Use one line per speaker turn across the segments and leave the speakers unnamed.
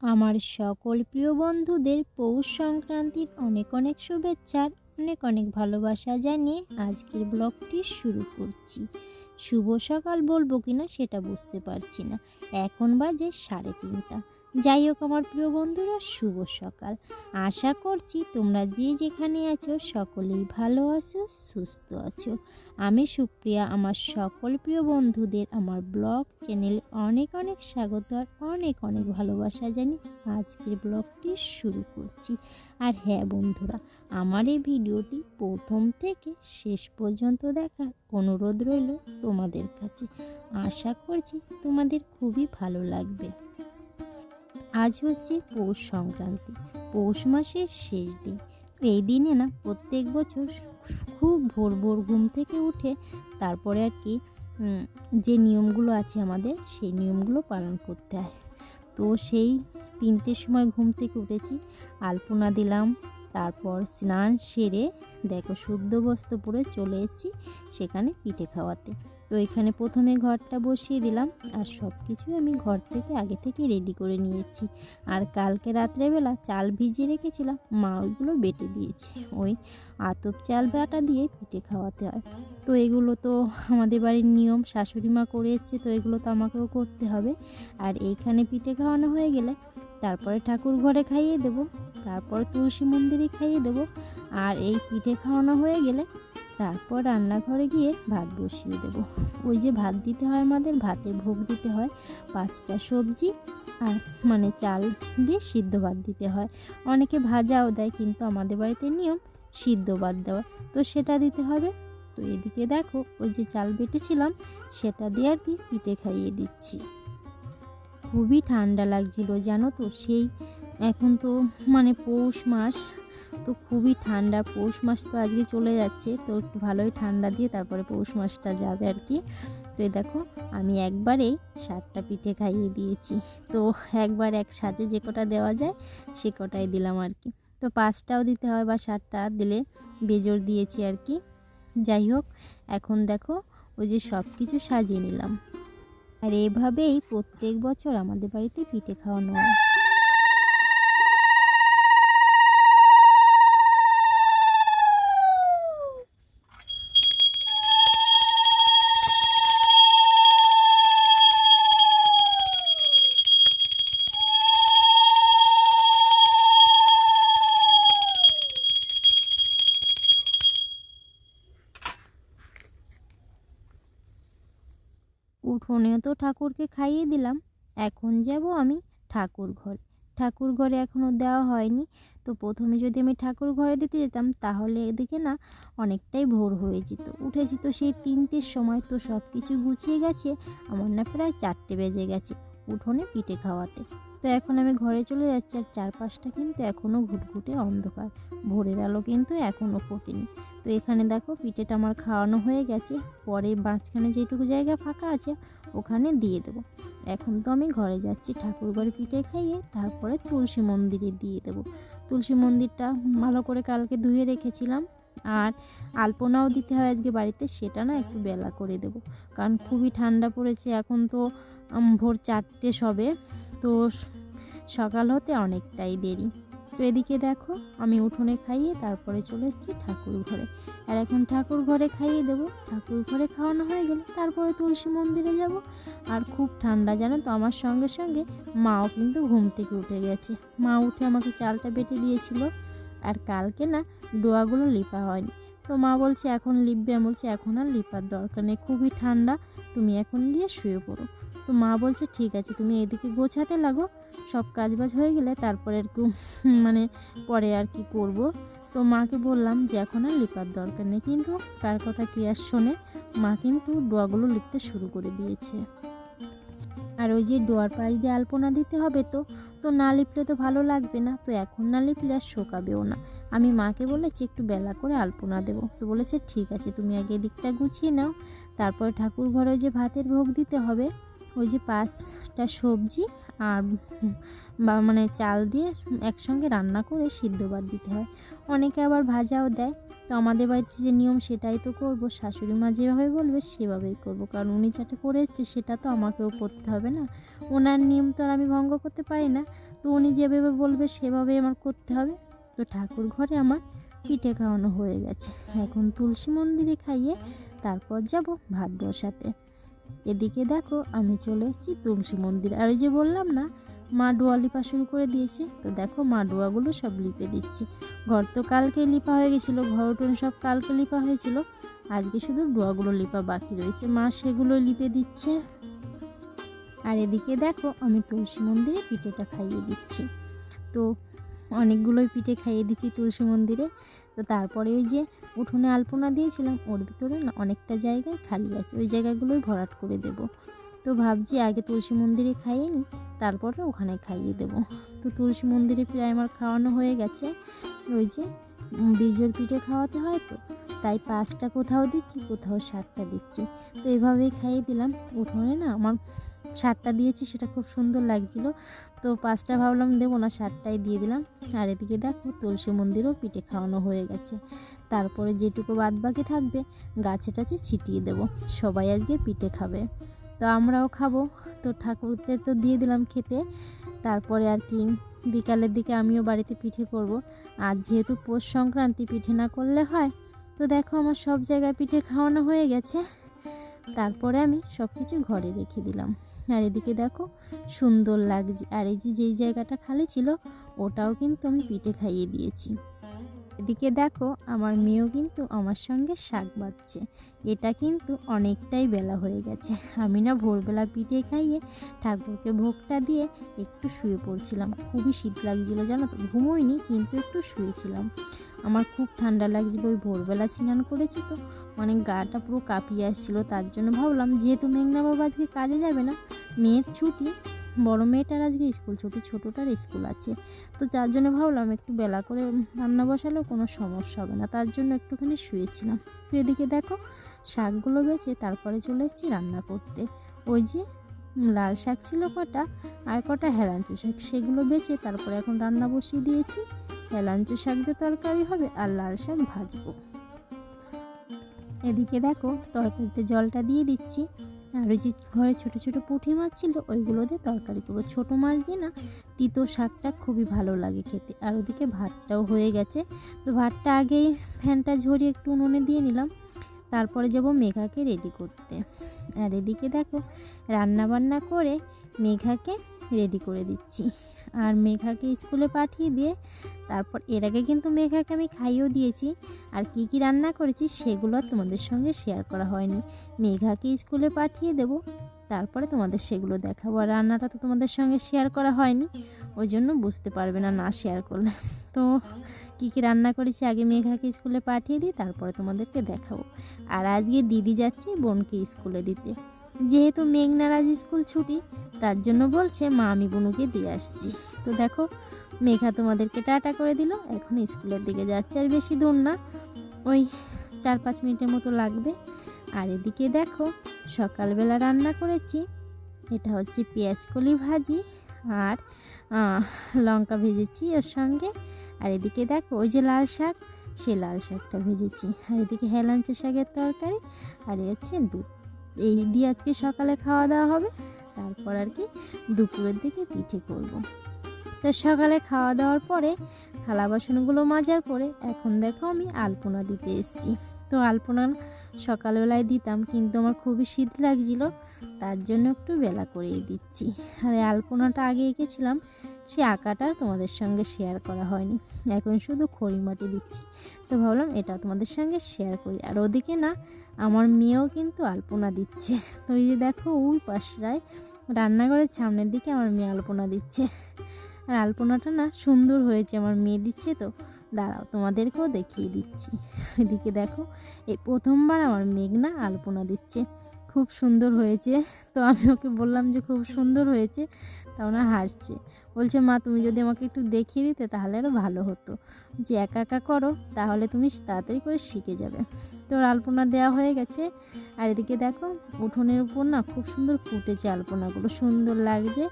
আমার সকল প্রিয় বন্ধুদের পৌষ সংক্রান্তির অনেক অনেক শুভেচ্ছার অনেক অনেক ভালোবাসা জানিয়ে আজকের ব্লগটি শুরু করছি। শুভ সকাল বলবো কিনা সেটা বুঝতে পারছি না, এখন বাজে 3:30। যাই হোক আমার প্রিয় বন্ধুরা, শুভ সকাল। আশা করছি তোমরা যে যেখানে আছো সকলেই ভালো আছো, সুস্থ আছো। আমি সুপ্রিয়া আমার সকল প্রিয় বন্ধুদের আমার ব্লগ চ্যানেলে অনেক অনেক স্বাগত আর অনেক অনেক ভালোবাসা জানি আজকের ব্লগটি শুরু করছি। আর হ্যাঁ বন্ধুরা, আমার এই ভিডিওটি প্রথম থেকে শেষ পর্যন্ত দেখার অনুরোধ রইল তোমাদের কাছে। আশা করছি তোমাদের খুবই ভালো লাগবে। আজ হচ্ছে পৌষ সংক্রান্তি, পৌষ মাসের শেষ দিন। এই দিনে না প্রত্যেক বছর খুব ভোর ভোর ঘুম থেকে উঠে তারপরে আর কি যে নিয়মগুলো আছে আমাদের সেই নিয়মগুলো পালন করতে হয়। তো সেই 3টের সময় ঘুম থেকে উঠেছি, আলপনা দিলাম, তারপর স্নান সেরে দেখো শুদ্ধ বস্ত্র পরে চলে এসেছি সেখানে পিঠে খাওয়াতে। তো এখানে প্রথমে ঘরটা বসিয়ে দিলাম আর সব কিছু আমি ঘর থেকে আগে থেকে রেডি করে নিয়েছি। আর কালকে রাত্রেবেলা চাল ভিজিয়ে রেখেছিলাম, মা ওইগুলো বেটে দিয়েছে। ওই আতপ চাল বাটা দিয়ে পিঠে খাওয়াতে হয়। তো এগুলো তো আমাদের বাড়ির নিয়ম, শাশুড়ি মা করে এসছে, তো এগুলো তো আমাকেও করতে হবে। আর এইখানে পিঠে খাওয়ানো হয়ে গেলে তারপরে ঠাকুর ঘরে খাইয়ে দেব, তারপর তুলসী মন্দিরে খাইয়ে দেব। আর এই পিঠে খাওয়ানো হয়ে গেলে তারপর রান্নাঘরে গিয়ে ভাত বসিয়ে দেব। ওই যে ভাত দিতে হয়, আমাদের ভাতে ভোগ দিতে হয় 5টা সবজি আর মানে চাল দিয়ে সিদ্ধ ভাত দিতে হয়। অনেকে ভাজাও দেয়, কিন্তু আমাদের বাড়িতে নিয়ম সিদ্ধ ভাত দেওয়া, তো সেটা দিতে হবে। তো এদিকে দেখো ওই যে চাল বেটেছিলাম সেটা দিয়ে আর কি পিঠে খাইয়ে দিচ্ছি। খুবই ঠান্ডা লাগছিল জানো তো, সেই এখন তো মানে পৌষ মাস, তো খুবই ঠান্ডা। পৌষ মাস তো আজকে চলে যাচ্ছে, তো একটু ভালোই ঠান্ডা দিয়ে তারপরে পৌষ মাসটা যাবে আর কি। তো এই দেখো আমি একবারেই 7টা পিঠে খাইয়ে দিয়েছি। তো একবার একসাথে যে কটা দেওয়া যায় সে কটাই দিলাম আর কি। তো 5টাও দিতে হয় বা 7টা দিলে বেজোড় দিয়েছি আর কি। যাই হোক, এখন দেখো ওই যে সব কিছু সাজিয়ে নিলাম। আর এভাবেই প্রত্যেক বছর আমাদের বাড়িতে পিঠে খাওয়ানো হয়। উঠোনে তো ঠাকুরকে খাইয়ে দিলাম, এখন যাব আমি ঠাকুর ঘরে। ঠাকুর ঘরে এখনও দেওয়া হয়নি। তো প্রথমে যদি আমি ঠাকুর ঘরে দিতে যেতাম তাহলে এদিকে না অনেকটাই ভোর হয়ে যেত। উঠেছি তো সেই 3টের সময়, তো সব কিছু গুছিয়ে গেছে আমার না প্রায় 4টে বেজে গেছে উঠোনে পিঠে খাওয়াতে। তো এখন আমি ঘরে চলে যাচ্ছি। আর চারপাশটা কিন্তু এখনও ঘুটঘুটে অন্ধকার, ভোরের আলো কিন্তু এখনও ফোটেনি। তো এখানে দেখো পিঠেটা আমার খাওয়ানো হয়ে গেছে, পরে মাঝখানে যেটুকু জায়গা ফাঁকা আছে ওখানে দিয়ে দেবো। এখন তো আমি ঘরে যাচ্ছি ঠাকুর ঘরে পিঠে খাইয়ে তারপরে তুলসী মন্দিরে দিয়ে দেবো। তুলসী মন্দিরটা ভালো করে কালকে ধুয়ে রেখেছিলাম। আর আলপনাও দিতে হয় আজকে বাড়িতে, সেটা না একটু বেলা করে দেবো, কারণ খুবই ঠান্ডা পড়েছে। এখন তো ভোর 4টে সবে, তো সকাল হতে অনেকটাই দেরি। তো এদিকে দেখো আমি উঠোনে খাইয়ে তারপরে চলে এসেছি ঠাকুর ঘরে। আর এখন ঠাকুর ঘরে খাইয়ে দেবো। ঠাকুর ঘরে খাওয়ানো হয়ে গেলে তারপরে তুলসী মন্দিরে যাব। আর খুব ঠান্ডা জানো তো, আমার সঙ্গে সঙ্গে মাও কিন্তু ঘুম থেকে উঠে গেছে। মা উঠে আমাকে চালটা বেটে দিয়েছিল। আর কালকে না ডোয়াগুলো লিপা হয়নি, তো মা বলছে এখন লিপবে। আমি বলছি এখন আর লিপার দরকার নেই, খুবই ঠান্ডা, তুমি এখন গিয়ে শুয়ে পড়ো। তো মা বলছে ঠিক আছে, তুমি এদিকে গোছাতে লাগো, সব কাজবাজ হয়ে গেলে তারপরে একটু মানে পরে আর কি করব। তো মাকে বললাম যে এখন আর লিপার দরকার নেই, কিন্তু কার কথা কি আর শোনে, মা কিন্তু ডোয়াগুলো লিপতে শুরু করে দিয়েছে। আর ওই যে ডোয়ার পাশ দিয়ে আলপনা দিতে হবে, তো তো না লিপলে তো ভালো লাগবে না, তো এখন না লিপলে আর শোকাবেও না। আমি মাকে বলেছি একটু বেলা করে আলপনা দেবো, তো বলেছে ঠিক আছে তুমি আগে এদিকটা গুছিয়ে নাও, তারপর ঠাকুর ঘরে যে ভাতের ভোগ দিতে হবে ওই যে 5টা সবজি আর মানে চাল দিয়ে একসঙ্গে রান্না করে সিদ্ধ ভাত দিতে হয়। অনেকে আবার ভাজাও দেয়। তো আমাদের বাড়িতে যে নিয়ম সেটাই তো করব, শাশুড়ি মা যেভাবে বলবে সেভাবেই করব, কারণ উনি যেটা করে এসছে সেটা তো আমাকেও করতে হবে না। ওনার নিয়ম তো আর আমি ভঙ্গ করতে পারি না। তো উনি যেভাবে বলবে সেভাবেই আমার করতে হবে। তো ঠাকুর ঘরে আমার পিঠে খাওয়ানো হয়ে গেছে, এখন তুলসী মন্দিরে খাইয়ে তারপর যাব ভাত বসাতে। এদিকে দেখো আমি চলে এসেছি তুলসী মন্দিরে। আর ওই যে বললাম না মা ডোয়া লিপা শুরু করে দিয়েছে, তো দেখো মা ডোয়াগুলো সব লিপে দিচ্ছি। ঘর তো কালকে লিপা হয়ে গেছিলো, ঘর উঠোন সব কালকে লিপা হয়েছিল, আজকে শুধু ডোয়াগুলো লিপা বাকি রয়েছে, মা সেগুলো লিপে দিচ্ছে। আর এদিকে দেখো আমি তুলসী মন্দিরে পিঠেটা খাইয়ে দিচ্ছি। তো অনেকগুলোই পিঠে খাইয়ে দিচ্ছি তুলসী মন্দিরে। তো তারপরে ওই যে উঠোনে আলপনা দিয়েছিলাম, ওর ভিতরে না অনেকটা জায়গায় খালি আছে, ওই জায়গাগুলোই ভরাট করে দেব। তো ভাবছি আগে তুলসী মন্দিরে খাইয়ে নিই, তারপরে ওখানে খাইয়ে দেব। তো তুলসী মন্দিরে প্রায় আমার খাওয়ানো হয়ে গেছে। ওই যে বিজোড় পিঠে খাওয়াতে হয়, তো তাই 5টা কোথাও দিচ্ছি, কোথাও 7টা দিচ্ছি। তো এভাবেই খাইয়ে দিলাম। উঠোনে না আমার 7টা দিয়েছি, সেটা খুব সুন্দর লাগছিল। তো 5টা ভাবলাম দেবো না, 7টাই দিয়ে দিলাম। আর এদিকে দেখো তুলসী মন্দিরেও পিঠে খাওয়ানো হয়ে গেছে। তারপরে যেটুকু বাদ বাকি থাকবে গাছে টাছে ছিটিয়ে দেবো। সবাই আজকে পিঠে খাবে, তো আমরাও খাবো। তো ঠাকুরদের তো দিয়ে দিলাম খেতে। তারপরে আর কি বিকালের দিকে আমিও বাড়িতে পিঠে করব। আর যেহেতু পৌষ সংক্রান্তি, পিঠে না করলে হয়। তো দেখো আমার সব জায়গায় পিঠে খাওয়ানো হয়ে গেছে। তারপরে আমি সব কিছু ঘরে রেখে দিলাম। আর এদিকে দেখো সুন্দর লাগছে। আর এই যে যেই জায়গাটা খালি ছিল ওটাও কিন্তু আমি পিঠে খাইয়ে দিয়েছি। এদিকে দেখো আমার মেয়েও কিন্তু আমার সঙ্গে শাক বাঁধছে। এটা কিন্তু অনেকটাই বেলা হয়ে গেছে। আমি না ভোরবেলা পিঠে খাইয়ে ঠাকুরকে ভোগটা দিয়ে একটু শুয়ে পড়ছিলাম। খুবই শীত লাগছিল জানো তো, ঘুমোইনি কিন্তু একটু শুয়েছিলাম। আমার খুব ঠান্ডা লাগছিল, ওই ভোরবেলা স্নান করেছি তো মানে গাটা পুরো কাঁপিয়ে আসছিলো। তার জন্য ভাবলাম যেহেতু মেঘনা বাবা আজকে কাজে যাবে না, মেয়ের ছুটি, বড় মেয়েটার আজকে স্কুল ছুটি, ছোটোটার স্কুল আছে, তো যার জন্য ভাবলাম একটু বেলা করে রান্না বসালেও কোনো সমস্যা হবে না, তার জন্য একটুখানি শুয়েছিলাম। তো এদিকে দেখো শাকগুলো বেছে তারপরে চলে এসেছি রান্না করতে। ওই যে লাল শাক ছিল কটা, আর কটা হেলাঞ্চো শাক, সেগুলো বেছে তারপরে এখন রান্না বসিয়ে দিয়েছি। হেলাঞ্চো শাক দিয়ে তরকারি হবে আর লাল শাক ভাজবো। এদিকে দেখো তরকারিতে জলটা দিয়ে দিচ্ছি। আর ওই যে ঘরে ছোটো ছোটো পুঁটি মাছ ছিল ওইগুলো দিয়ে তরকারি করবো। ছোটো মাছ দিয়ে না তিতো শাকটা খুবই ভালো লাগে খেতে। আর ওদিকে ভাতটাও হয়ে গেছে। তো ভাতটা আগেই ফ্যানটা ঝরিয়ে একটু উনুনে দিয়ে নিলাম, তারপরে যাব মেঘাকে রেডি করতে। আর এদিকে দেখো রান্না বান্না করে মেঘাকে রেডি করে দিচ্ছি। আর মেঘাকে স্কুলে পাঠিয়ে দিয়ে তারপর এর আগে কিন্তু মেঘাকে আমি খাইয়েও দিয়েছি। আর কি কি রান্না করেছি সেগুলো তোমাদের সঙ্গে শেয়ার করা হয়নি। মেঘাকে স্কুলে পাঠিয়ে দেব, তারপরে তোমাদের সেগুলো দেখাবো। আর রান্নাটা তো তোমাদের সঙ্গে শেয়ার করা হয়নি, ওই জন্য বুঝতে পারবে না না শেয়ার করলে। তো কী কী রান্না করেছি আগে মেঘাকে স্কুলে পাঠিয়ে দিই, তারপরে তোমাদেরকে দেখাবো। আর আজকে দিদি যাচ্ছে বোনকে স্কুলে দিতে। যেহেতু মেঘনার আজ স্কুল ছুটি, তার জন্য বলছে মা আমি বোনুকে দিয়ে আসছি। তো দেখো মেঘা তোমাদেরকে টাটা করে দিল, এখন স্কুলের দিকে যাচ্ছে। আর বেশি দূর না, ওই 4-5 মিনিটের মতো লাগবে। আর এদিকে দেখো সকালবেলা রান্না করেছি, এটা হচ্ছে পেঁয়াজকলি ভাজি আর লঙ্কা ভেজেছি ওর সঙ্গে। আর এদিকে দেখো ওই যে লাল শাক, সেই লাল শাকটা ভেজেছি। আর এদিকে হেলাঞ্চো শাকের তরকারি, আর হচ্ছে দুধ। এই দিয়ে আজকে সকালে খাওয়া দাওয়া হবে। তারপর আর কি দুপুরের দিকে পিঠে করব। তো সকালে খাওয়া দাওয়ার পরে থালা বাসনগুলো মাজার পরে এখন দেখো আমি আলপনা দিতে এসেছি। তো আলপনা সকালবেলায় দিতাম, কিন্তু আমার খুবই শীত লাগছিল, তার জন্য একটু বেলা করেই দিচ্ছি। আর আলপনাটা আগে এঁকেছিলাম, সে আঁকাটা তোমাদের সঙ্গে শেয়ার করা হয়নি, এখন শুধু খড়ি মাটি দিচ্ছি। তো ভাবলাম এটা তোমাদের সঙ্গে শেয়ার করি। আর ওদিকে না আমার মেয়েও কিন্তু আলপনা দিচ্ছে। তো এই যে দেখো ওই পাশটায় রান্নাঘরের সামনের দিকে আমার মেয়ে আলপনা দিচ্ছে। আর আলপনাটা না সুন্দর হয়েছে, আমার মেয়ে দিচ্ছে। তো দাঁড়াও তোমাদেরকেও দেখিয়ে দিচ্ছি। এদিকে দেখো এই প্রথমবার আমার মেঘনা আলপনা দিচ্ছে, খুব সুন্দর হয়েছে। তো আমি ওকে বললাম যে খুব সুন্দর হয়েছে, তাও না হাসছে, বলছে মা তুমি যদি আমাকে একটু দেখিয়ে দিতে তাহলে আরও ভালো হতো, যে একা একা করো তাহলে তুমি তাড়াতাড়ি করে শিখে যাবে। তো আলপনা দেওয়া হয়ে গেছে। আর এদিকে দেখো উঠোনের উপর না খুব সুন্দর ফুটেছে আলপনাগুলো, সুন্দর লাগছে।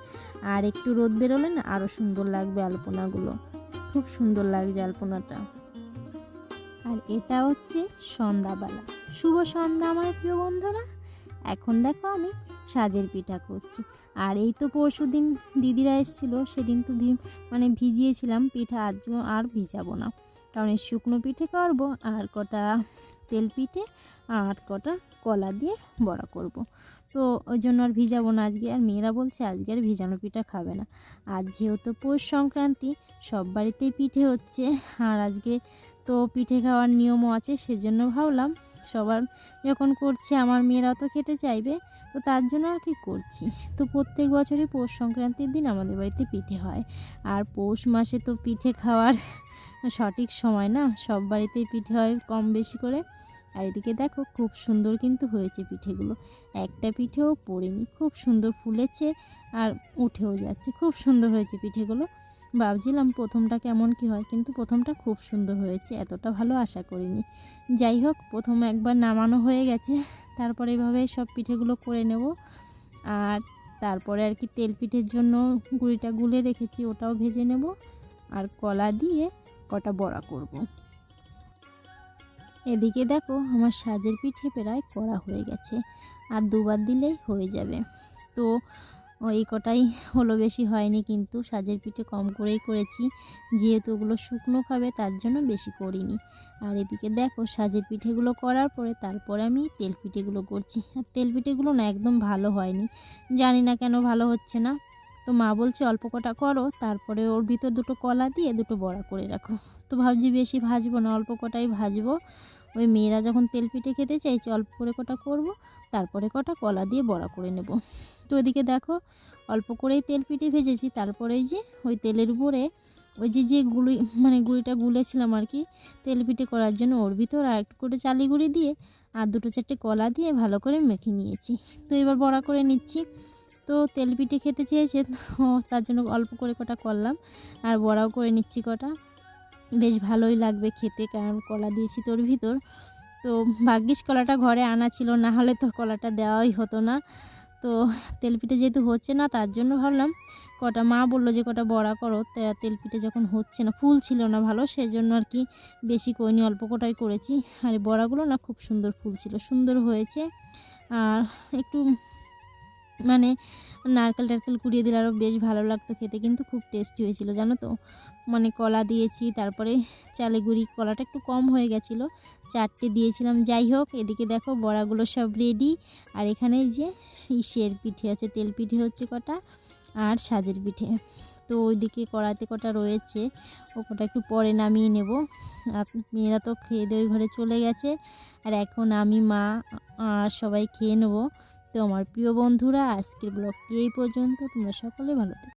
আর একটু রোদ বেরোলে না আরও সুন্দর লাগবে আলপনাগুলো, খুব সুন্দর লাগছে আলপনাটা। আর এটা হচ্ছে সন্ধ্যাবেলা। শুভ সন্ধ্যা আমার প্রিয় বন্ধুরা। এখন দেখো আমি সাজের পিঠা করছি। আর এই তো পরশুদিন দিদিরা এসেছিলো, সেদিন তো ভিজিয়েছিলাম পিঠা, আজ আর ভিজাবো না, কারণ এই শুকনো পিঠে করবো আর কটা তেল পিঠে আর কটা কলা দিয়ে বড়া করব। তো ওই জন্য আর ভিজাবো না আজকে। আর মেয়েরা বলছে আজকে আর ভিজানো পিঠা খাবে না। আজ যেহেতু পৌষ সংক্রান্তি, সব বাড়িতেই পিঠে হচ্ছে, আর আজকে তো পিঠে খাওয়ার নিয়মও আছে, সেজন্য ভাবলাম সবার যখন করছে আমার মেয়েরাও তো খেতে চাইবে, তো তার জন্য আর কি করছি। তো প্রত্যেক বছরই পৌষ সংক্রান্তির দিন আমাদের বাড়িতে পিঠে হয়। আর পৌষ মাসে তো পিঠে খাওয়ার সঠিক সময় না, সব বাড়িতেই পিঠে হয় কম বেশি করে। আর এদিকে দেখো খুব সুন্দর কিন্তু হয়েছে পিঠেগুলো, একটা পিঠেও পড়েনি, খুব সুন্দর ফুলেছে আর উঠেও যাচ্ছে, খুব সুন্দর হয়েছে পিঠেগুলো। ভাবছিলাম প্রথমটা কেমন কি হয়, কিন্তু প্রথমটা খুব সুন্দর হয়েছে, এতটা ভালো আশা করিনি। যাই হোক, প্রথম একবার নামানো হয়ে গেছে, তারপরে এভাবে সব পিঠেগুলো করে নেব। আর তারপরে আর কি তেল পিঠের জন্য গুঁড়িটা গুলে রেখেছি, ওটাও ভেজে নেব। আর কলা দিয়ে কটা বড়া করব। এদিকে দেখো আমার সাজের পিঠে প্রায় করা হয়ে গেছে, আর দুবার দিলেই হয়ে যাবে। তো এই কটাই হলো, বেশি হয়নি, কিন্তু সাজের পিঠে কম করেই করেছি, যেহেতু ওগুলো শুকনো খাবে তার জন্য বেশি করিনি। আর এদিকে দেখো সাজের পিঠেগুলো করার পরে তারপরে আমি তেল পিঠেগুলো করছি। আর তেল পিঠেগুলো না একদম ভালো হয়নি, জানি না কেন ভালো হচ্ছে না। তো মা বলছে অল্প কটা করো, তারপরে ওর ভিতর দুটো কলা দিয়ে দুটো বড়া করে রাখো। তো ভাবছি বেশি ভাজবো না, অল্প কটাই ভাজবো। ওই মেয়েরা যখন তেল পিঠে খেতে চাইছে অল্প করে কটা করব, তারপরে কটা কলা দিয়ে বড়া করে নেব। তো ওইদিকে দেখো অল্প করেই তেল পিঠে ভেজেছি, তারপরে যে ওই তেলের উপরে ওই যে গুঁড়িটা গুলেছিলাম আর কি তেল পিঠে করার জন্য, ওর ভিতর আর একটু করে চালি গুঁড়ি দিয়ে আর দুটো চারটে কলা দিয়ে ভালো করে মেখে নিয়েছি। তো এবার বড়া করে নিচ্ছি। তো তেল পিঠে খেতে চেয়েছে, তো তার জন্য অল্প করে কটা করলাম, আর বড়াও করে নিচ্ছি কটা। বেশ ভালোই লাগবে খেতে, কারণ কলা দিয়েছি তোর ভিতর। তো ভাগ্যিস কলাটা ঘরে আনা ছিল, না হলে তো কলাটা দেওয়াই হতো না। তো তেলপিঠে যেহেতু হচ্ছে না, তার জন্য ভাবলাম কটা, মা বললো যে কটা বড়া করো, তেলপিঠে যখন হচ্ছে না, ফুল ছিল না ভালো, সেই জন্য আর কি বেশি করিনি, অল্প কটাই করেছি। আর এই বড়াগুলো না খুব সুন্দর ফুল ছিল, সুন্দর হয়েছে। আর একটু নারকেল টারকেল কুড়িয়ে দিলে আরও বেশ ভালো লাগতো খেতে, কিন্তু খুব টেস্টি হয়েছিল জানো তো। কলা দিয়েছি, তারপরে চালে গুঁড়ি, কলাটা একটু কম হয়ে গেছিলো, 4টে দিয়েছিলাম। যাই হোক, এদিকে দেখো বড়াগুলো সব রেডি। আর এখানে যে ইসের পিঠে আছে, তেল পিঠে হচ্ছে কটা, আর সাজের পিঠে। তো ওইদিকে কড়াতে কটা রয়েছে, ও কটা একটু পরে নামিয়ে নেব। আর মেয়েরা তো খেয়ে দিয়ে ওই ঘরে চলে গেছে, আর এখন আমি, মা আর সবাই খেয়ে নেবো। তো আমার প্রিয় বন্ধুরা, আজকের ব্লগটি এই পর্যন্ত। তোমরা সকলে ভালো থেকো।